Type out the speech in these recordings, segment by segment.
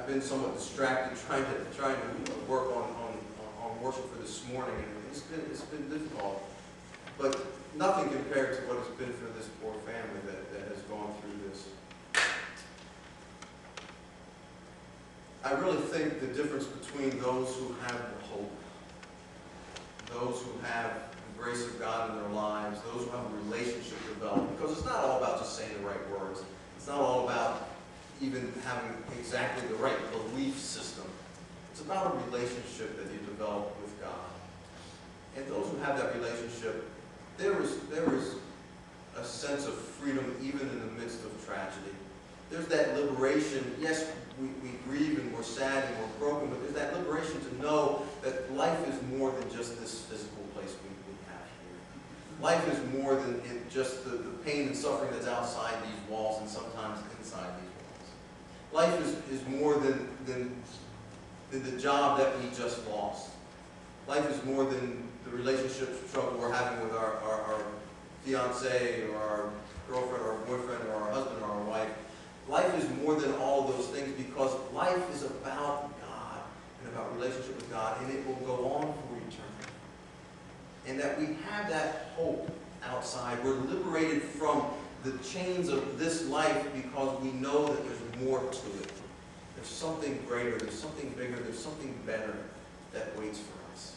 I've been somewhat distracted trying to work on worship for this morning, and it's been difficult. But nothing compared to what it's been for this poor family that has gone through this. I really think the difference between those who have the hope, those who have the grace of God in their lives, those who have a relationship developed, because it's not all about just saying the right words. It's not all about even having exactly the right belief system. It's about a relationship that you develop with God. And those who have that relationship, there is a sense of freedom even in the midst of tragedy. There's that liberation. Yes, we grieve and we're sad and we're broken, but there's that liberation to know that life is more than just this physical place we have here. Life is more than just the pain and suffering that's outside these walls and sometimes inside these walls. Life is more than the job that we just lost. Life is more than the relationship struggle we're having with our fiancé or our girlfriend or our boyfriend or our husband or our wife. Life is more than all of those things, because life is about God and about relationship with God, and it will go on for eternity. And that we have that hope outside. We're liberated from the chains of this life because we know that there's more to it. There's something greater, there's something bigger, there's something better that waits for us.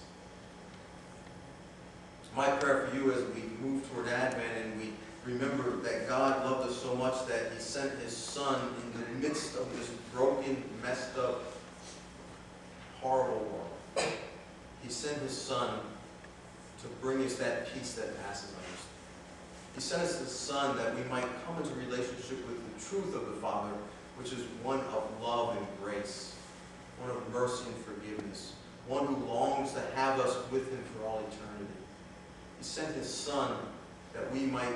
My prayer for you as we move toward Advent and we remember that God loved us so much that He sent His Son in the midst of this broken, messed up, horrible world. He sent His Son to bring us that peace that passes understanding. He sent us His Son that we might come into relationship with the truth of the Father, which is one of love and grace, one of mercy and forgiveness, one who longs to have us with Him for all eternity. He sent His Son that we might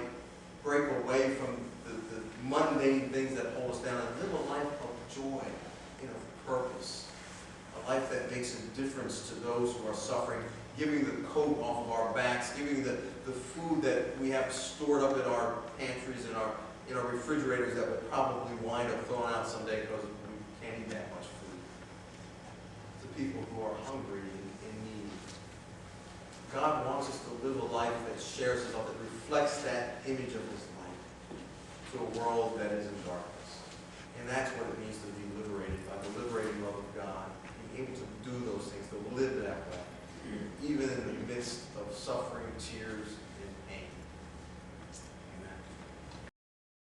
break away from the mundane things that hold us down and live a life of joy and of purpose, a life that makes a difference to those who are suffering, giving the coat off of our backs, giving the food that we have stored up in our pantries and in our refrigerators that would probably wind up thrown out someday because we can't eat that much food, to people who are hungry and in need. God wants us to live a life that shares His love, that reflects that image of His light to a world that is in darkness. And that's what it means to be liberated by the liberating love of God, being able to do those things, to live that way, even in the midst of suffering, tears,